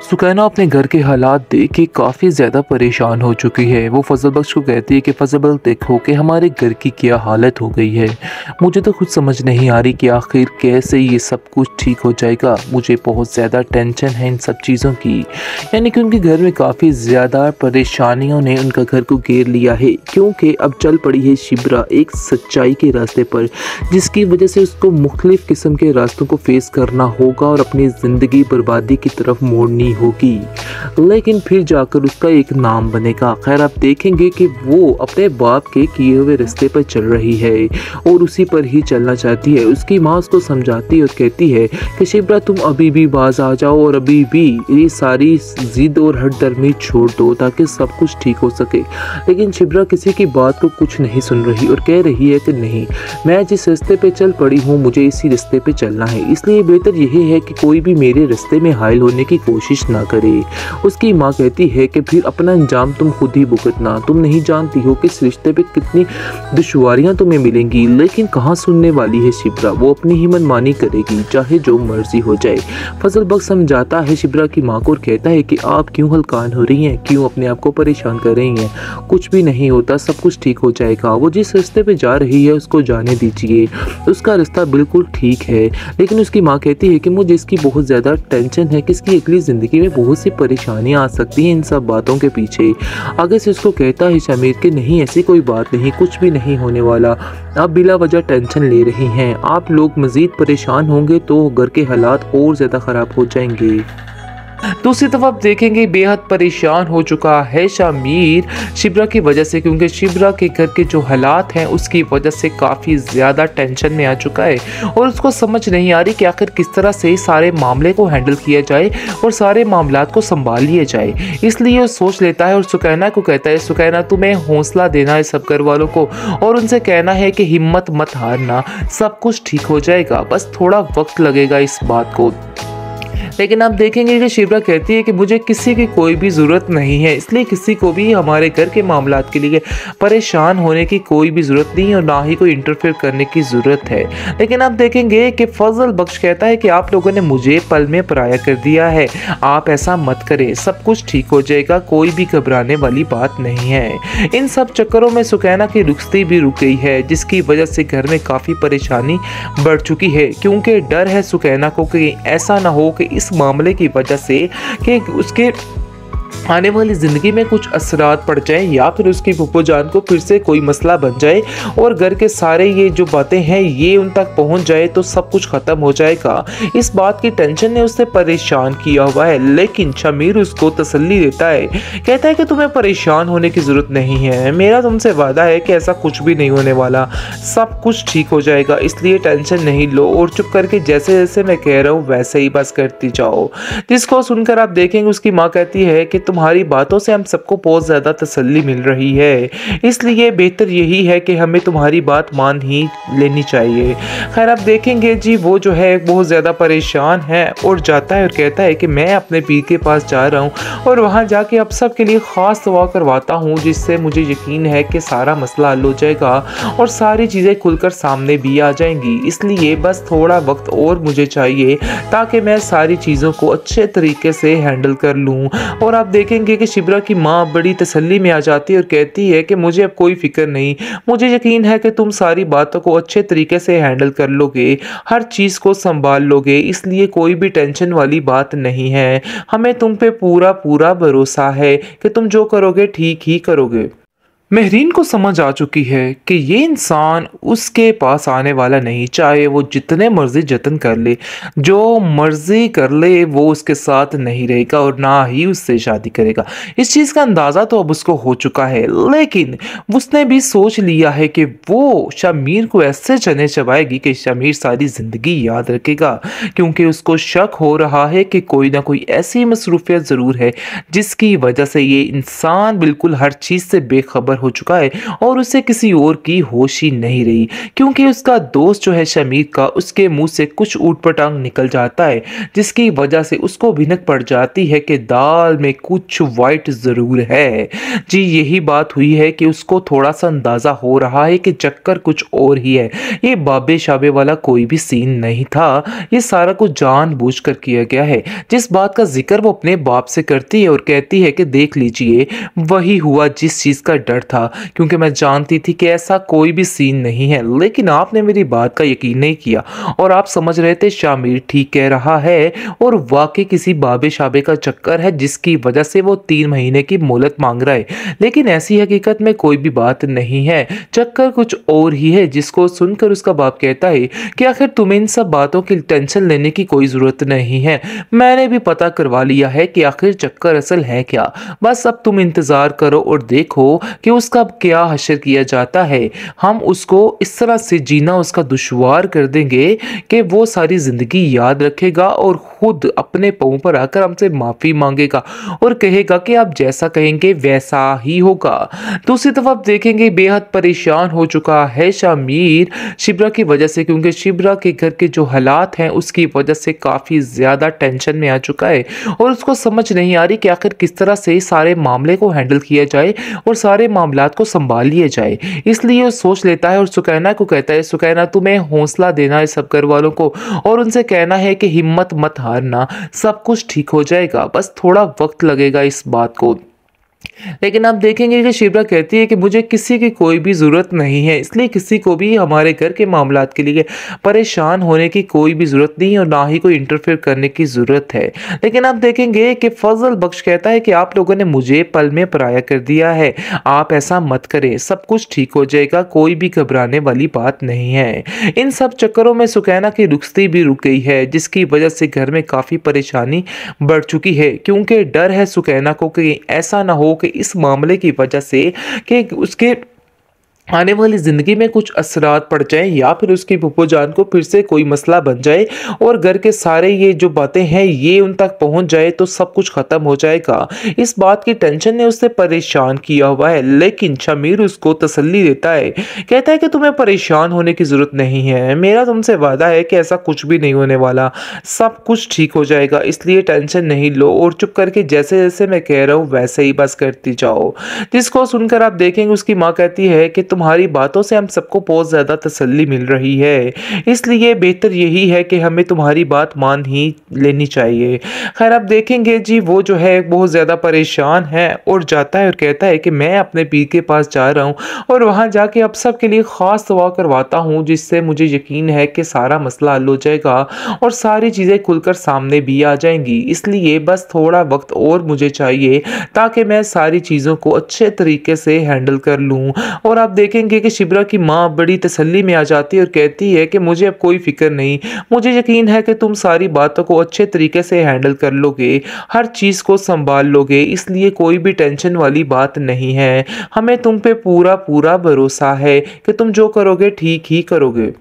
सुकैना अपने घर के हालात देख के काफ़ी ज़्यादा परेशान हो चुकी है। वो फजल बख्श को कहती है कि फजल बख्श देखो कि हमारे घर की क्या हालत हो गई है। मुझे तो कुछ समझ नहीं आ रही कि आखिर कैसे ये सब कुछ ठीक हो जाएगा। मुझे बहुत ज़्यादा टेंशन है इन सब चीज़ों की, यानी कि उनके घर में काफ़ी ज़्यादा परेशानियों ने उनका घर को घेर लिया है, क्योंकि अब चल पड़ी है शिब्रा एक सच्चाई के रास्ते पर, जिसकी वजह से उसको मुख्तलिफ़ किस्म के रास्तों को फेस करना होगा और अपनी ज़िंदगी बर्बादी की तरफ मोड़नी होगी। लेकिन फिर जाकर उसका एक नाम बनेगा। खैर, आप देखेंगे कि वो अपने बाप के किए हुए रास्ते पर चल रही है और उसी पर ही चलना चाहती है। उसकी माँ उसको समझाती है और कहती है कि शिब्रा, तुम अभी भी बाज आ जाओ और अभी भी ये सारी जिद और हठधर्मी छोड़ दो ताकि सब कुछ ठीक हो सके। लेकिन शिब्रा किसी की बात को कुछ नहीं सुन रही और कह रही है कि नहीं, मैं जिस रास्ते पे चल पड़ी हूँ मुझे इसी रास्ते पे चलना है, इसलिए बेहतर यही है कि कोई भी मेरे रास्ते में हाइल होने की कोशिश ना करे। उसकी माँ कहती है कि फिर अपना अंजाम तुम खुद ही भुगतना, तुम नहीं जानती हो कि इस रिश्ते पे कितनी दुश्वारियां तुम्हें मिलेंगी। लेकिन कहाँ सुनने वाली है शिब्रा, वो अपनी ही मनमानी करेगी चाहे जो मर्जी हो जाए। फजल बख्श समझाता है शिब्रा की माँ को और कहता है कि आप क्यों हल्कान हो रही हैं, क्यों अपने आप को परेशान कर रही हैं, कुछ भी नहीं होता, सब कुछ ठीक हो जाएगा। वो जिस रास्ते पे जा रही है उसको जाने दीजिए, उसका रास्ता बिल्कुल ठीक है। लेकिन उसकी माँ कहती है कि मुझे इसकी बहुत ज़्यादा टेंशन है कि इसकी अगली ज़िंदगी में बहुत सी परेशानियां आ सकती हैं इन सब बातों के पीछे। आगे से उसको कहता है शमीर कि नहीं, ऐसी कोई बात नहीं, कुछ भी नहीं होने वाला, आप बिला वजह टेंशन ले रही हैं, आप लोग मज़ीद परेशान होंगे तो घर के हालात और ज़्यादा ख़राब हो जाएंगे। दूसरी तरफ आप देखेंगे बेहद परेशान हो चुका है शमीर शिब्रा की वजह से, क्योंकि शिब्रा के घर के जो हालात हैं उसकी वजह से काफ़ी ज़्यादा टेंशन में आ चुका है और उसको समझ नहीं आ रही कि आखिर किस तरह से सारे मामले को हैंडल किया जाए और सारे मामलात को संभाल लिया जाए। इसलिए वो सोच लेता है और सुकैना को कहता है, सुकैना तुम्हें हौसला देना है सब घर वालों को और उनसे कहना है कि हिम्मत मत हारना, सब कुछ ठीक हो जाएगा, बस थोड़ा वक्त लगेगा इस बात को। लेकिन आप देखेंगे कि शिब्रा कहती है कि मुझे किसी की कोई भी ज़रूरत नहीं है, इसलिए किसी को भी हमारे घर के मामलात के लिए परेशान होने की कोई भी ज़रूरत नहीं और ना ही कोई इंटरफेयर करने की ज़रूरत है। लेकिन आप देखेंगे कि फजल बख्श कहता है कि आप लोगों ने मुझे पल में पराया कर दिया है, आप ऐसा मत करें, सब कुछ ठीक हो जाएगा, कोई भी घबराने वाली बात नहीं है। इन सब चक्करों में सुकैना की रुखसती भी रुक गई है, जिसकी वजह से घर में काफ़ी परेशानी बढ़ चुकी है, क्योंकि डर है सुकैना को कि ऐसा ना हो कि इस मामले की वजह से कि उसके आने वाली ज़िंदगी में कुछ असरात पड़ जाएं या फिर उसकी फूफो जान को फिर से कोई मसला बन जाए और घर के सारे ये जो बातें हैं ये उन तक पहुंच जाए तो सब कुछ ख़त्म हो जाएगा। इस बात की टेंशन ने उसे परेशान किया हुआ है। लेकिन शमीर उसको तसल्ली देता है, कहता है कि तुम्हें परेशान होने की ज़रूरत नहीं है, मेरा तुमसे वादा है कि ऐसा कुछ भी नहीं होने वाला, सब कुछ ठीक हो जाएगा, इसलिए टेंशन नहीं लो और चुप करके जैसे जैसे मैं कह रहा हूँ वैसे ही बस करती जाओ। जिसको सुनकर आप देखेंगे उसकी माँ कहती है कि तुम्हारी बातों से हम सबको बहुत ज़्यादा तसल्ली मिल रही है, इसलिए बेहतर यही है कि हमें तुम्हारी बात मान ही लेनी चाहिए। खैर, आप देखेंगे जी वो जो है बहुत ज़्यादा परेशान है और जाता है और कहता है कि मैं अपने पीर के पास जा रहा हूँ और वहाँ जाके अब सब के लिए ख़ास दुआ करवाता हूँ, जिससे मुझे यकीन है कि सारा मसला हल हो जाएगा और सारी चीज़ें खुलकर सामने भी आ जाएंगी। इसलिए बस थोड़ा वक्त और मुझे चाहिए ताकि मैं सारी चीज़ों को अच्छे तरीके से हैंडल कर लूँ। और आप देखेंगे कि शिब्रा की माँ बड़ी तसल्ली में आ जाती है और कहती है कि मुझे अब कोई फिक्र नहीं, मुझे यकीन है कि तुम सारी बातों को अच्छे तरीके से हैंडल कर लोगे, हर चीज़ को संभाल लोगे, इसलिए कोई भी टेंशन वाली बात नहीं है, हमें तुम पे पूरा पूरा भरोसा है कि तुम जो करोगे ठीक ही करोगे। महरीन को समझ आ चुकी है कि ये इंसान उसके पास आने वाला नहीं, चाहे वो जितने मर्जी जतन कर ले, जो मर्जी कर ले, वो उसके साथ नहीं रहेगा और ना ही उससे शादी करेगा। इस चीज़ का अंदाज़ा तो अब उसको हो चुका है, लेकिन उसने भी सोच लिया है कि वो शमीर को ऐसे चने चबाएगी कि शमीर सारी ज़िंदगी याद रखेगा, क्योंकि उसको शक हो रहा है कि कोई ना कोई ऐसी मसरूफियत ज़रूर है जिसकी वजह से ये इंसान बिल्कुल हर चीज़ से बेखबर हो चुका है और उसे किसी और की होश ही नहीं रही, क्योंकि उसका दोस्त जो है शमीर का, उसके मुंह से कुछ ऊटपटांग निकल जाता है, जिसकी वजह से उसको भिनक पड़ जाती है कि दाल में कुछ वाइट ज़रूर है। जी यही बात हुई है कि उसको थोड़ा सा अंदाज़ा हो रहा है कि चक्कर कुछ और ही है। ये बाबे शाबे वाला कोई भी सीन नहीं था, ये सारा कुछ जानबूझकर किया गया है। जिस बात का जिक्र वो अपने बाप से करती है और कहती है कि देख लीजिए, वही हुआ जिस चीज़ का डर था, क्योंकि मैं जानती थी कि ऐसा कोई भी सीन नहीं है, लेकिन आपने मेरी बात का यकीन नहीं किया और आप समझ रहे थे शामिर ठीक कह रहा है और वाकई किसी बाबे शाबे का चक्कर है जिसकी वजह से वो 3 महीने की मोहलत मांग रहा है। लेकिन ऐसी हकीकत में कोई भी बात नहीं है, चक्कर कुछ और ही है। जिसको सुनकर उसका बाप कहता है कि आखिर तुम्हें इन सब बातों की टेंशन लेने की कोई ज़रूरत नहीं है, मैंने भी पता करवा लिया है कि आखिर चक्कर असल है क्या। बस अब तुम इंतज़ार करो और देखो कि उसका क्या हशर किया जाता है। हम उसको इस तरह से जीना उसका दुश्वार कर देंगे कि वो सारी ज़िंदगी याद रखेगा और खुद अपने पाँव पर आकर हमसे माफ़ी मांगेगा और कहेगा कि आप जैसा कहेंगे वैसा ही होगा। दूसरी तरफ आप देखेंगे बेहद परेशान हो चुका है शामिर शिब्रा की वजह से, क्योंकि शिब्रा के घर के जो हालात हैं उसकी वजह से काफ़ी ज़्यादा टेंशन में आ चुका है और उसको समझ नहीं आ रही कि आखिर किस तरह से सारे मामले को हैंडल किया जाए और सारे मामलात को संभाल लिया जाए। इसलिए वो सोच लेता है और सुकैना को कहता है, सुकैना तुम्हें हौसला देना है सब घर वालों को और उनसे कहना है कि हिम्मत मत हारना, सब कुछ ठीक हो जाएगा, बस थोड़ा वक्त लगेगा इस बात को। लेकिन आप देखेंगे कि शिप्रा कहती है कि मुझे किसी की कोई भी ज़रूरत नहीं है, इसलिए किसी को भी हमारे घर के मामलात के लिए परेशान होने की कोई भी ज़रूरत नहीं है और ना ही कोई इंटरफेयर करने की ज़रूरत है। लेकिन आप देखेंगे कि फजल बख्श कहता है कि आप लोगों ने मुझे पल में पराया कर दिया है, आप ऐसा मत करें, सब कुछ ठीक हो जाएगा, कोई भी घबराने वाली बात नहीं है। इन सब चक्करों में सुकैना की रुखसती भी रुक गई है, जिसकी वजह से घर में काफ़ी परेशानी बढ़ चुकी है, क्योंकि डर है सुकैना को कि ऐसा ना हो कि इस मामले की वजह से कि उसके आने वाली ज़िंदगी में कुछ असरात पड़ जाएँ या फिर उसकी फूफो जान को फिर से कोई मसला बन जाए और घर के सारे ये जो बातें हैं ये उन तक पहुंच जाए तो सब कुछ ख़त्म हो जाएगा। इस बात की टेंशन ने उसे परेशान किया हुआ है, लेकिन शमीर उसको तसल्ली देता है, कहता है कि तुम्हें परेशान होने की ज़रूरत नहीं है, मेरा तुमसे वादा है कि ऐसा कुछ भी नहीं होने वाला, सब कुछ ठीक हो जाएगा, इसलिए टेंशन नहीं लो और चुप करके जैसे जैसे मैं कह रहा हूँ वैसे ही बस करती जाओ। जिसको सुनकर आप देखेंगे उसकी माँ कहती है कि तुम्हारी बातों से हम सबको बहुत ज़्यादा तसल्ली मिल रही है, इसलिए बेहतर यही है कि हमें तुम्हारी बात मान ही लेनी चाहिए। खैर आप देखेंगे जी वो जो है बहुत ज़्यादा परेशान है और जाता है और कहता है कि मैं अपने पीर के पास जा रहा हूँ और वहाँ जाके अब सब के लिए ख़ास दुआ करवाता हूँ, जिससे मुझे यकीन है कि सारा मसला हल हो जाएगा और सारी चीज़ें खुलकर सामने भी आ जाएंगी। इसलिए बस थोड़ा वक्त और मुझे चाहिए ताकि मैं सारी चीज़ों को अच्छे तरीके से हैंडल कर लूँ। और आप देखेंगे कि शिब्रा की माँ बड़ी तसल्ली में आ जाती है और कहती है कि मुझे अब कोई फिक्र नहीं, मुझे यकीन है कि तुम सारी बातों को अच्छे तरीके से हैंडल कर लोगे, हर चीज़ को संभाल लोगे, इसलिए कोई भी टेंशन वाली बात नहीं है, हमें तुम पे पूरा पूरा भरोसा है कि तुम जो करोगे ठीक ही करोगे।